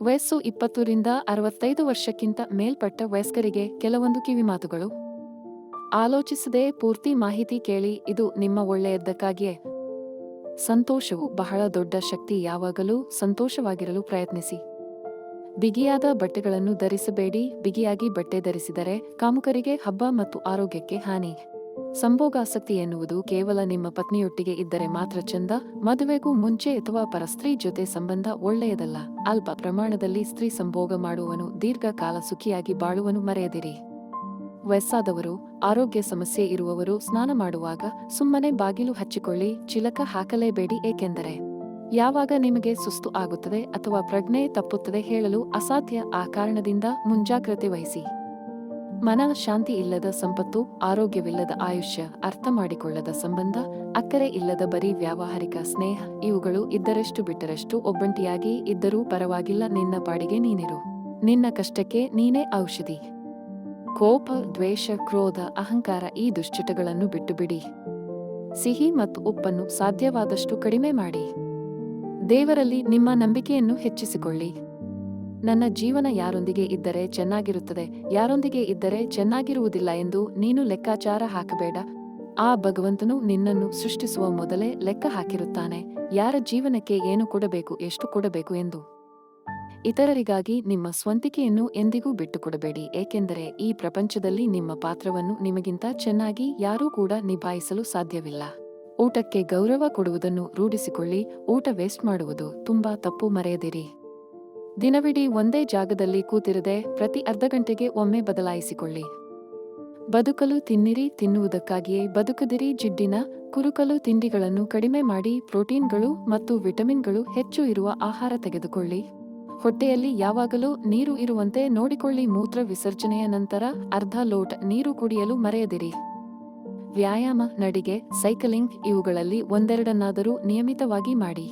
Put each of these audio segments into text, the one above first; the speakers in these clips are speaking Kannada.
ವಯಸ್ಸು 20ರಿಂದ 65 ವರ್ಷಕ್ಕಿಂತ ಮೇಲ್ಪಟ್ಟ ವಯಸ್ಕರಿಗೆ ಕೆಲವೊಂದು ಕಿವಿಮಾತುಗಳು. ಆಲೋಚಿಸದೆ ಪೂರ್ತಿ ಮಾಹಿತಿ ಕೇಳಿ, ಇದು ನಿಮ್ಮ ಒಳ್ಳೆಯದಕ್ಕಾಗಿಯೇ. ಸಂತೋಷವು ಬಹಳ ದೊಡ್ಡ ಶಕ್ತಿ. ಯಾವಾಗಲೂ ಸಂತೋಷವಾಗಿರಲು ಪ್ರಯತ್ನಿಸಿ. ಬಿಗಿಯಾದ ಬಟ್ಟೆಗಳನ್ನು ಧರಿಸಬೇಡಿ. ಬಿಗಿಯಾಗಿ ಬಟ್ಟೆ ಧರಿಸಿದರೆ ಕಾಮುಕರಿಗೆ ಹಬ್ಬ ಮತ್ತು ಆರೋಗ್ಯಕ್ಕೆ ಹಾನಿ. ಸಂಭೋಗಾಸಕ್ತಿ ಎನ್ನುವುದು ಕೇವಲ ನಿಮ್ಮ ಪತ್ನಿಯೊಟ್ಟಿಗೆ ಇದ್ದರೆ ಮಾತ್ರ ಚಂದ. ಮದುವೆಗೂ ಮುಂಚೆ ಅಥವಾ ಪರಸ್ತ್ರೀ ಜೊತೆ ಸಂಬಂಧ ಒಳ್ಳೆಯದಲ್ಲ. ಅಲ್ಪ ಪ್ರಮಾಣದಲ್ಲಿ ಸ್ತ್ರೀ ಸಂಭೋಗ ಮಾಡುವವನು ದೀರ್ಘಕಾಲ ಸುಖಿಯಾಗಿ ಬಾಳುವನು. ಮರೆಯದಿರಿ. ವಯಸ್ಸಾದವರು, ಆರೋಗ್ಯ ಸಮಸ್ಯೆ ಇರುವವರು ಸ್ನಾನ ಮಾಡುವಾಗ ಸುಮ್ಮನೆ ಬಾಗಿಲು ಹಚ್ಚಿಕೊಳ್ಳಿ. ಚಿಲಕ ಹಾಕಲೇಬೇಡಿ, ಏಕೆಂದರೆ ಯಾವಾಗ ನಿಮಗೆ ಸುಸ್ತು ಆಗುತ್ತದೆ ಅಥವಾ ಪ್ರಜ್ಞೆ ತಪ್ಪುತ್ತದೆ ಹೇಳಲು ಅಸಾಧ್ಯ. ಆ ಕಾರಣದಿಂದ ಮುಂಜಾಗ್ರತೆ ವಹಿಸಿ. ಮನ ಶಾಂತಿ ಇಲ್ಲದ ಸಂಪತ್ತು, ಆರೋಗ್ಯವಿಲ್ಲದ ಆಯುಷ್ಯ, ಅರ್ಥ ಮಾಡಿಕೊಳ್ಳದ ಸಂಬಂಧ, ಅಕ್ಕರೆ ಇಲ್ಲದ ಬರೀ ವ್ಯಾವಹಾರಿಕ ಸ್ನೇಹ ಇವುಗಳು ಇದ್ದರೆಷ್ಟು ಬಿಟ್ಟರೆಷ್ಟು. ಒಬ್ಬಂಟಿಯಾಗಿ ಇದ್ದರೂ ಪರವಾಗಿಲ್ಲ, ನಿನ್ನ ಪಾಡಿಗೆ ನೀನಿರು. ನಿನ್ನ ಕಷ್ಟಕ್ಕೆ ನೀನೇ ಔಷಧಿ. ಕೋಪ, ದ್ವೇಷ, ಕ್ರೋಧ, ಅಹಂಕಾರ ಈ ದುಶ್ಚಟಗಳನ್ನು ಬಿಟ್ಟು ಬಿಡಿ. ಸಿಹಿ ಮತ್ತು ಉಪ್ಪನ್ನು ಸಾಧ್ಯವಾದಷ್ಟು ಕಡಿಮೆ ಮಾಡಿ. ದೇವರಲ್ಲಿ ನಿಮ್ಮ ನಂಬಿಕೆಯನ್ನು ಹೆಚ್ಚಿಸಿಕೊಳ್ಳಿ. ನನ್ನ ಜೀವನ ಯಾರೊಂದಿಗೆ ಇದ್ದರೆ ಚೆನ್ನಾಗಿರುತ್ತದೆ, ಯಾರೊಂದಿಗೆ ಇದ್ದರೆ ಚೆನ್ನಾಗಿರುವುದಿಲ್ಲ ಎಂದು ನೀನು ಲೆಕ್ಕಾಚಾರ ಹಾಕಬೇಡ. ಆ ಭಗವಂತನು ನಿನ್ನನ್ನು ಸೃಷ್ಟಿಸುವ ಮೊದಲೇ ಲೆಕ್ಕ ಹಾಕಿರುತ್ತಾನೆ, ಯಾರ ಜೀವನಕ್ಕೆ ಏನು ಕೊಡಬೇಕು, ಎಷ್ಟು ಕೊಡಬೇಕು ಎಂದು. ಇತರರಿಗಾಗಿ ನಿಮ್ಮ ಸ್ವಂತಿಕೆಯನ್ನು ಎಂದಿಗೂ ಬಿಟ್ಟುಕೊಡಬೇಡಿ, ಏಕೆಂದರೆ ಈ ಪ್ರಪಂಚದಲ್ಲಿ ನಿಮ್ಮ ಪಾತ್ರವನ್ನು ನಿಮಗಿಂತ ಚೆನ್ನಾಗಿ ಯಾರೂ ಕೂಡ ನಿಭಾಯಿಸಲು ಸಾಧ್ಯವಿಲ್ಲ. ಊಟಕ್ಕೆ ಗೌರವ ಕೊಡುವುದನ್ನು ರೂಢಿಸಿಕೊಳ್ಳಿ. ಊಟ ವೇಸ್ಟ್ ಮಾಡುವುದು ತುಂಬಾ ತಪ್ಪು. ಮರೆಯದಿರಿ. ದಿನವಿಡೀ ಒಂದೇ ಜಾಗದಲ್ಲಿ ಕೂತಿರದೆ ಪ್ರತಿ ಅರ್ಧ ಗಂಟೆಗೆ ಒಮ್ಮೆ ಬದಲಾಯಿಸಿಕೊಳ್ಳಿ. ಬದುಕಲು ತಿನ್ನಿರಿ, ತಿನ್ನುವುದಕ್ಕಾಗಿಯೇ ಬದುಕದಿರಿ. ಜಿಡ್ಡಿನ ಕುರುಕಲು ತಿಂಡಿಗಳನ್ನು ಕಡಿಮೆ ಮಾಡಿ ಪ್ರೋಟೀನ್ಗಳು ಮತ್ತು ವಿಟಮಿನ್ಗಳು ಹೆಚ್ಚು ಇರುವ ಆಹಾರ ತೆಗೆದುಕೊಳ್ಳಿ. ಹೊಟ್ಟೆಯಲ್ಲಿ ಯಾವಾಗಲೂ ನೀರು ಇರುವಂತೆ ನೋಡಿಕೊಳ್ಳಿ. ಮೂತ್ರ ವಿಸರ್ಜನೆಯ ನಂತರ ಅರ್ಧ ಲೋಟ ನೀರು ಕುಡಿಯಲು ಮರೆಯದಿರಿ. ವ್ಯಾಯಾಮ, ನಡಿಗೆ, ಸೈಕಲಿಂಗ್ ಇವುಗಳಲ್ಲಿ ಒಂದೆರಡನ್ನಾದರೂ ನಿಯಮಿತವಾಗಿ ಮಾಡಿ.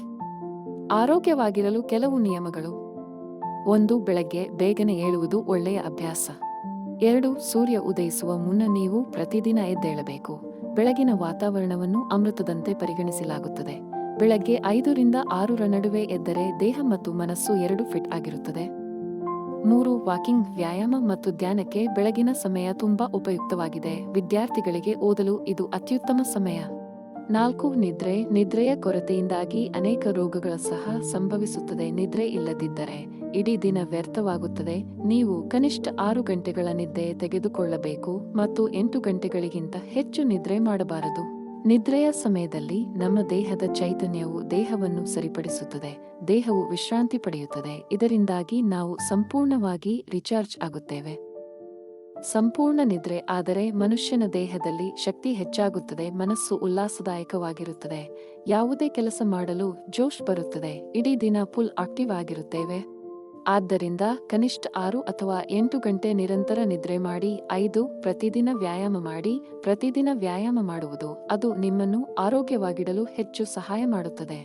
ಆರೋಗ್ಯವಾಗಿರಲು ಕೆಲವು ನಿಯಮಗಳು. 1. ಬೆಳಗ್ಗೆ ಬೇಗನೆ ಏಳುವುದು ಒಳ್ಳೆಯ ಅಭ್ಯಾಸ. 2. ಸೂರ್ಯ ಉದಯಿಸುವ ಮುನ್ನ ನೀವು ಪ್ರತಿದಿನ ಎದ್ದೇಳಬೇಕು. ಬೆಳಗಿನ ವಾತಾವರಣವನ್ನು ಅಮೃತದಂತೆ ಪರಿಗಣಿಸಲಾಗುತ್ತದೆ. ಬೆಳಗ್ಗೆ 5ರಿಂದ 6ರ ನಡುವೆ ಎದ್ದರೆ ದೇಹ ಮತ್ತು ಮನಸ್ಸು ಎರಡೂ ಫಿಟ್ ಆಗಿರುತ್ತದೆ. 3. ವಾಕಿಂಗ್, ವ್ಯಾಯಾಮ ಮತ್ತು ಧ್ಯಾನಕ್ಕೆ ಬೆಳಗಿನ ಸಮಯ ತುಂಬಾ ಉಪಯುಕ್ತವಾಗಿದೆ. ವಿದ್ಯಾರ್ಥಿಗಳಿಗೆ ಓದಲು ಇದು ಅತ್ಯುತ್ತಮ ಸಮಯ. 4. ನಿದ್ರೆ, ನಿದ್ರೆಯ ಕೊರತೆಯಿಂದಾಗಿ ಅನೇಕ ರೋಗಗಳು ಸಹ ಸಂಭವಿಸುತ್ತದೆ. ನಿದ್ರೆ ಇಲ್ಲದಿದ್ದರೆ ಇಡೀ ದಿನ ವ್ಯರ್ಥವಾಗುತ್ತದೆ. ನೀವು ಕನಿಷ್ಠ 6 ಗಂಟೆಗಳ ನಿದ್ದೆ ತೆಗೆದುಕೊಳ್ಳಬೇಕು ಮತ್ತು 8 ಗಂಟೆಗಳಿಗಿಂತ ಹೆಚ್ಚು ನಿದ್ರೆ ಮಾಡಬಾರದು. ನಿದ್ರೆಯ ಸಮಯದಲ್ಲಿ ನಮ್ಮ ದೇಹದ ಚೈತನ್ಯವು ದೇಹವನ್ನು ಸರಿಪಡಿಸುತ್ತದೆ. ದೇಹವು ವಿಶ್ರಾಂತಿ ಪಡೆಯುತ್ತದೆ. ಇದರಿಂದಾಗಿ ನಾವು ಸಂಪೂರ್ಣವಾಗಿ ರಿಚಾರ್ಜ್ ಆಗುತ್ತೇವೆ. ಸಂಪೂರ್ಣ ನಿದ್ರೆ ಆದರೆ ಮನುಷ್ಯನ ದೇಹದಲ್ಲಿ ಶಕ್ತಿ ಹೆಚ್ಚಾಗುತ್ತದೆ, ಮನಸ್ಸು ಉಲ್ಲಾಸದಾಯಕವಾಗಿರುತ್ತದೆ, ಯಾವುದೇ ಕೆಲಸ ಮಾಡಲು ಜೋಶ್ ಬರುತ್ತದೆ, ಇಡೀ ದಿನ ಫುಲ್ ಆಕ್ಟಿವ್ ಆಗಿರುತ್ತೇವೆ. ಆದ್ದರಿಂದ ಕನಿಷ್ಠ 6 ಅಥವಾ 8 ಗಂಟೆ ನಿರಂತರ ನಿದ್ರೆ ಮಾಡಿ. 5. ಪ್ರತಿದಿನ ವ್ಯಾಯಾಮ ಮಾಡಿ. ಪ್ರತಿದಿನ ವ್ಯಾಯಾಮ ಮಾಡುವುದು ಅದು ನಿಮ್ಮನ್ನು ಆರೋಗ್ಯವಾಗಿಡಲು ಹೆಚ್ಚು ಸಹಾಯ ಮಾಡುತ್ತದೆ.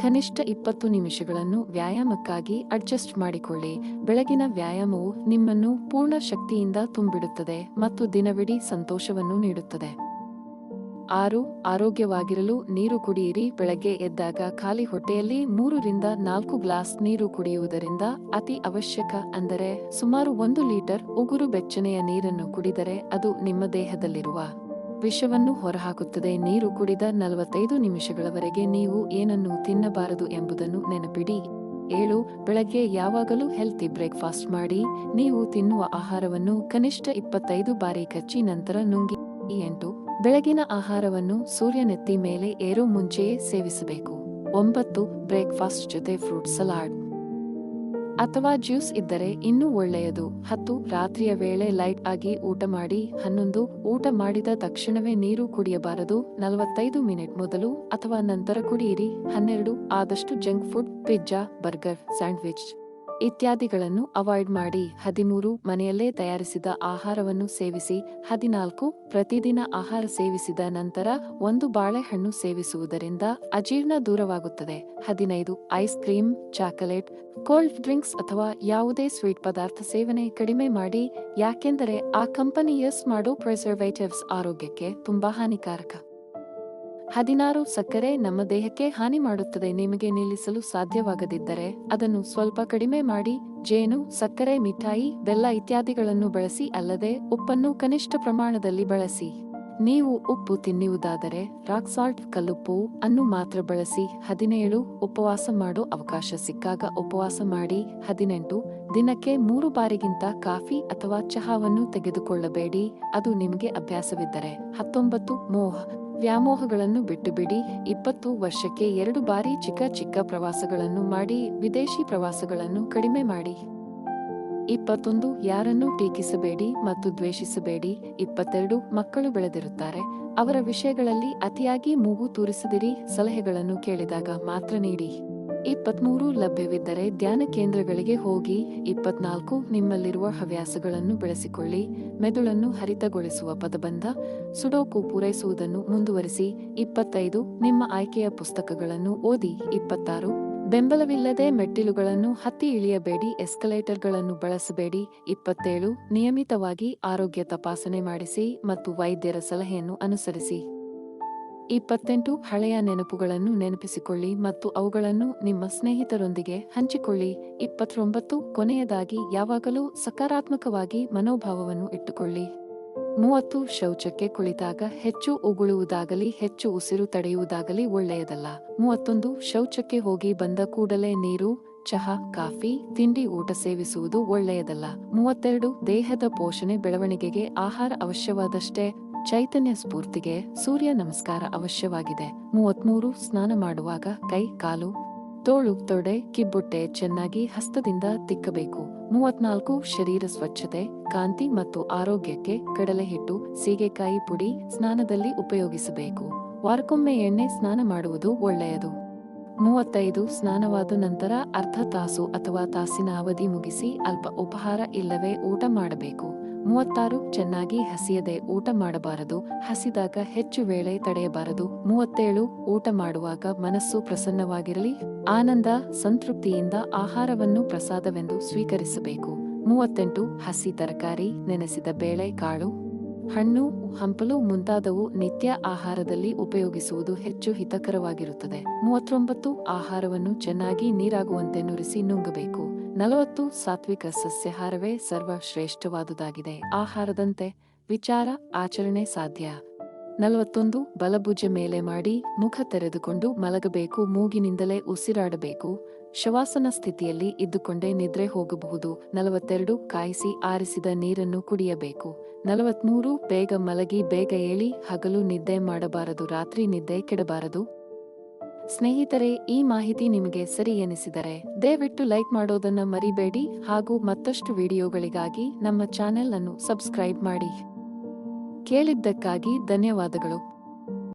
ಕನಿಷ್ಠ 20 ನಿಮಿಷಗಳನ್ನು ವ್ಯಾಯಾಮಕ್ಕಾಗಿ ಅಡ್ಜಸ್ಟ್ ಮಾಡಿಕೊಳ್ಳಿ. ಬೆಳಗಿನ ವ್ಯಾಯಾಮವು ನಿಮ್ಮನ್ನು ಪೂರ್ಣ ಶಕ್ತಿಯಿಂದ ತುಂಬಿಡುತ್ತದೆ ಮತ್ತು ದಿನವಿಡೀ ಸಂತೋಷವನ್ನು ನೀಡುತ್ತದೆ. 6. ಆರೋಗ್ಯವಾಗಿರಲು ನೀರು ಕುಡಿಯಿರಿ. ಬೆಳಗ್ಗೆ ಎದ್ದಾಗ ಖಾಲಿ ಹೊಟ್ಟೆಯಲ್ಲಿ 3ರಿಂದ 4 ಗ್ಲಾಸ್ ನೀರು ಕುಡಿಯುವುದರಿಂದ ಅತಿ ಅವಶ್ಯಕ. ಅಂದರೆ ಸುಮಾರು 1 ಲೀಟರ್ ಉಗುರು ಬೆಚ್ಚನೆಯ ನೀರನ್ನು ಕುಡಿದರೆ ಅದು ನಿಮ್ಮ ದೇಹದಲ್ಲಿರುವ ವಿಷವನ್ನು ಹೊರಹಾಕುತ್ತದೆ. ನೀರು ಕುಡಿದ 45 ನಿಮಿಷಗಳವರೆಗೆ ನೀವು ಏನನ್ನು ತಿನ್ನಬಾರದು ಎಂಬುದನ್ನು ನೆನಪಿಡಿ. 7. ಬೆಳಗ್ಗೆ ಯಾವಾಗಲೂ ಹೆಲ್ತಿ ಬ್ರೇಕ್ಫಾಸ್ಟ್ ಮಾಡಿ. ನೀವು ತಿನ್ನುವ ಆಹಾರವನ್ನು ಕನಿಷ್ಠ 25 ಬಾರಿ ಕಚ್ಚಿ ನಂತರ ನುಂಗಿ. 8. ಬೆಳಗಿನ ಆಹಾರವನ್ನು ಸೂರ್ಯನೆತ್ತಿ ಮೇಲೆ ಏರೋ ಮುಂಚೆಯೇ ಸೇವಿಸಬೇಕು. 9. ಬ್ರೇಕ್ಫಾಸ್ಟ್ ಜೊತೆ ಫ್ರೂಟ್ ಸಲಾಡ್ ಅಥವಾ ಜ್ಯೂಸ್ ಇದ್ದರೆ ಇನ್ನೂ ಒಳ್ಳೆಯದು. 10. ರಾತ್ರಿಯ ವೇಳೆ ಲೈಟ್ ಆಗಿ ಊಟ ಮಾಡಿ. 11. ಊಟ ಮಾಡಿದ ತಕ್ಷಣವೇ ನೀರು ಕುಡಿಯಬಾರದು. 45 ಮಿನಿಟ್ ಮೊದಲು ಅಥವಾ ನಂತರ ಕುಡಿಯಿರಿ. 12. ಆದಷ್ಟು junk food, pizza, burger, sandwich ಇತ್ಯಾದಿಗಳನ್ನು ಅವಾಯ್ಡ್ ಮಾಡಿ. 13. ಮನೆಯಲ್ಲೇ ತಯಾರಿಸಿದ ಆಹಾರವನ್ನು ಸೇವಿಸಿ. 14. ಪ್ರತಿದಿನ ಆಹಾರ ಸೇವಿಸಿದ ನಂತರ 1 ಬಾಳೆಹಣ್ಣು ಸೇವಿಸುವುದರಿಂದ ಅಜೀರ್ಣ ದೂರವಾಗುತ್ತದೆ. 15. Ice cream, chocolate, cold drinks ಅಥವಾ ಯಾವುದೇ ಸ್ವೀಟ್ ಪದಾರ್ಥ ಸೇವನೆ ಕಡಿಮೆ ಮಾಡಿ, ಯಾಕೆಂದರೆ ಆ ಕಂಪನಿ ಯೂಸ್ ಮಾಡೋ ಪ್ರಿಸರ್ವೇಟಿವ್ಸ್ ಆರೋಗ್ಯಕ್ಕೆ ತುಂಬಾ ಹಾನಿಕಾರಕ. 16 ಸಕ್ಕರೆ ನಮ್ಮ ದೇಹಕ್ಕೆ ಹಾನಿ ಮಾಡುತ್ತದೆ. ನಿಮಗೆ ನಿಲ್ಲಿಸಲು ಸಾಧ್ಯವಾಗದಿದ್ದರೆ ಅದನ್ನು ಸ್ವಲ್ಪ ಕಡಿಮೆ ಮಾಡಿ. ಜೇನು, ಸಕ್ಕರೆ, ಮಿಠಾಯಿ, ಬೆಲ್ಲ ಇತ್ಯಾದಿಗಳನ್ನು ಬಳಸಿ, ಅಲ್ಲದೆ ಉಪ್ಪನ್ನು ಕನಿಷ್ಠ ಪ್ರಮಾಣದಲ್ಲಿ ಬಳಸಿ. ನೀವು ಉಪ್ಪು ತಿನ್ನುವುದಾದರೆ ರಾಕ್ ಸಾಲ್ಟ್, ಕಲ್ಲುಪ್ಪು ಅನ್ನು ಮಾತ್ರ ಬಳಸಿ. 17 ಉಪವಾಸ ಮಾಡೋ ಅವಕಾಶ ಸಿಕ್ಕಾಗ ಉಪವಾಸ ಮಾಡಿ. 18 ದಿನಕ್ಕೆ 3 ಬಾರಿಗಿಂತ ಕಾಫಿ ಅಥವಾ ಚಹಾವನ್ನು ತೆಗೆದುಕೊಳ್ಳಬೇಡಿ, ಅದು ನಿಮಗೆ ಅಭ್ಯಾಸವಿದ್ದರೆ. 19 ವ್ಯಾಮೋಹಗಳನ್ನು ಬಿಟ್ಟುಬಿಡಿ. 20 ವರ್ಷಕ್ಕೆ 2 ಬಾರಿ ಚಿಕ್ಕ ಚಿಕ್ಕ ಪ್ರವಾಸಗಳನ್ನು ಮಾಡಿ. ವಿದೇಶಿ ಪ್ರವಾಸಗಳನ್ನು ಕಡಿಮೆ ಮಾಡಿ. 21 ಯಾರನ್ನೂ ಟೀಕಿಸಬೇಡಿ ಮತ್ತು ದ್ವೇಷಿಸಬೇಡಿ. 22 ಮಕ್ಕಳು ಬೆಳೆದಿರುತ್ತಾರೆ, ಅವರ ವಿಷಯಗಳಲ್ಲಿ ಅತಿಯಾಗಿ ಮೂಗು ತೂರಿಸದಿರಿ. ಸಲಹೆಗಳನ್ನು ಕೇಳಿದಾಗ ಮಾತ್ರ ನೀಡಿ. 23 ಲಭ್ಯವಿದ್ದರೆ ಧ್ಯಾನ ಕೇಂದ್ರಗಳಿಗೆ ಹೋಗಿ. 24 ನಿಮ್ಮಲ್ಲಿರುವ ಹವ್ಯಾಸಗಳನ್ನು ಬೆಳೆಸಿಕೊಳ್ಳಿ. ಮೆದುಳನ್ನು ಹರಿತಗೊಳಿಸುವ ಪದಬಂಧ, ಸುಡೋಕು ಪೂರೈಸುವುದನ್ನು ಮುಂದುವರಿಸಿ. 25 ನಿಮ್ಮ ಆಯ್ಕೆಯ ಪುಸ್ತಕಗಳನ್ನು ಓದಿ. 26 ಬೆಂಬಲವಿಲ್ಲದೆ ಮೆಟ್ಟಿಲುಗಳನ್ನು ಹತ್ತಿ ಇಳಿಯಬೇಡಿ, ಎಸ್ಕಲೇಟರ್ಗಳನ್ನು ಬಳಸಬೇಡಿ. 27 ನಿಯಮಿತವಾಗಿ ಆರೋಗ್ಯ ತಪಾಸಣೆ ಮಾಡಿಸಿ ಮತ್ತು ವೈದ್ಯರ ಸಲಹೆಯನ್ನು ಅನುಸರಿಸಿ. 28 ಹಳೆಯ ನೆನಪುಗಳನ್ನು ನೆನಪಿಸಿಕೊಳ್ಳಿ ಮತ್ತು ಅವುಗಳನ್ನು ನಿಮ್ಮ ಸ್ನೇಹಿತರೊಂದಿಗೆ ಹಂಚಿಕೊಳ್ಳಿ. 29 ಕೊನೆಯದಾಗಿ ಯಾವಾಗಲೂ ಸಕಾರಾತ್ಮಕವಾಗಿ ಮನೋಭಾವವನ್ನು ಇಟ್ಟುಕೊಳ್ಳಿ. 30 ಶೌಚಕ್ಕೆ ಕುಳಿತಾಗ ಹೆಚ್ಚು ಉಗುಳುವುದಾಗಲಿ ಹೆಚ್ಚು ಉಸಿರು ತಡೆಯುವುದಾಗಲಿ ಒಳ್ಳೆಯದಲ್ಲ. 31 ಶೌಚಕ್ಕೆ ಹೋಗಿ ಬಂದ ಕೂಡಲೇ ನೀರು, ಚಹಾ, ಕಾಫಿ, ತಿಂಡಿ, ಊಟ ಸೇವಿಸುವುದು ಒಳ್ಳೆಯದಲ್ಲ. 32 ದೇಹದ ಪೋಷಣೆ ಬೆಳವಣಿಗೆಗೆ ಆಹಾರ ಅವಶ್ಯವಾದಷ್ಟೇ, ಚೈತನ್ಯ ಸ್ಫೂರ್ತಿಗೆ ಸೂರ್ಯ ನಮಸ್ಕಾರ ಅವಶ್ಯವಾಗಿದೆ. 33 ಸ್ನಾನ ಮಾಡುವಾಗ ಕೈ, ಕಾಲು, ತೋಳು, ತೊಡೆ, ಕಿಬ್ಬೊಟ್ಟೆ ಚೆನ್ನಾಗಿ ಹಸ್ತದಿಂದ ತಿಕ್ಕಬೇಕು. 34 ಶರೀರ ಸ್ವಚ್ಛತೆ, ಕಾಂತಿ ಮತ್ತು ಆರೋಗ್ಯಕ್ಕೆ ಕಡಲೆ ಹಿಟ್ಟು, ಸೀಗೆಕಾಯಿ ಪುಡಿ ಸ್ನಾನದಲ್ಲಿ ಉಪಯೋಗಿಸಬೇಕು. ವಾರಕ್ಕೊಮ್ಮೆ ಎಣ್ಣೆ ಸ್ನಾನ ಮಾಡುವುದು ಒಳ್ಳೆಯದು. 35 ಸ್ನಾನವಾದ ನಂತರ ಅರ್ಧ ತಾಸು ಅಥವಾ ತಾಸಿನ ಅವಧಿ ಮುಗಿಸಿ ಅಲ್ಪ ಉಪಹಾರ ಇಲ್ಲವೇ ಊಟ ಮಾಡಬೇಕು. 36 ಚೆನ್ನಾಗಿ ಹಸಿಯದೆ ಊಟ ಮಾಡಬಾರದು, ಹಸಿದಾಗ ಹೆಚ್ಚು ವೇಳೆ ತಡೆಯಬಾರದು. 37 ಊಟ ಮಾಡುವಾಗ ಮನಸ್ಸು ಪ್ರಸನ್ನವಾಗಿರಲಿ, ಆನಂದ, ಸಂತೃಪ್ತಿಯಿಂದ ಆಹಾರವನ್ನು ಪ್ರಸಾದವೆಂದು ಸ್ವೀಕರಿಸಬೇಕು. 38 ಹಸಿ ತರಕಾರಿ, ನೆನೆಸಿದ ಬೇಳೆ ಕಾಳು, ಹಣ್ಣು, ಹಂಪಲು ಮುಂತಾದವು ನಿತ್ಯ ಆಹಾರದಲ್ಲಿ ಉಪಯೋಗಿಸುವುದು ಹೆಚ್ಚು ಹಿತಕರವಾಗಿರುತ್ತದೆ. 39 ಆಹಾರವನ್ನು ಚೆನ್ನಾಗಿ ನೀರಾಗುವಂತೆ ನುರಿಸಿ ನುಂಗಬೇಕು. 40 ಸಾತ್ವಿಕ ಸಸ್ಯಾಹಾರವೇ ಸರ್ವಶ್ರೇಷ್ಠವಾದುದಾಗಿದೆ. ಆಹಾರದಂತೆ ವಿಚಾರ, ಆಚರಣೆ ಸಾಧ್ಯ. 41 ಬಲಭುಜ ಮೇಲೆ ಮಾಡಿ ಮುಖ ತೆರೆದುಕೊಂಡು ಮಲಗಬೇಕು. ಮೂಗಿನಿಂದಲೇ ಉಸಿರಾಡಬೇಕು. ಶವಾಸನ ಸ್ಥಿತಿಯಲ್ಲಿ ಇದ್ದುಕೊಂಡೇ ನಿದ್ರೆ ಹೋಗಬಹುದು. 42 ಕಾಯಿಸಿ ಆರಿಸಿದ ನೀರನ್ನು ಕುಡಿಯಬೇಕು. 43 ಬೇಗ ಮಲಗಿ ಬೇಗ ಏಳಿ. ಹಗಲು ನಿದ್ದೆ ಮಾಡಬಾರದು, ರಾತ್ರಿ ನಿದ್ದೆ ಕೆಡಬಾರದು. ಸ್ನೇಹಿತರೆ, ಈ ಮಾಹಿತಿ ನಿಮಗೆ ಸರಿ ಎನಿಸಿದರೆ ದಯವಿಟ್ಟು ಲೈಕ್ ಮಾಡೋದನ್ನ ಮರಿಬೇಡಿ ಹಾಗೂ ಮತ್ತಷ್ಟು ವಿಡಿಯೋಗಳಿಗಾಗಿ ನಮ್ಮ ಚಾನೆಲ್ ಅನ್ನು ಸಬ್ಸ್ಕ್ರೈಬ್ ಮಾಡಿ. ಕೇಳಿದ್ದಕ್ಕಾಗಿ ಧನ್ಯವಾದಗಳು.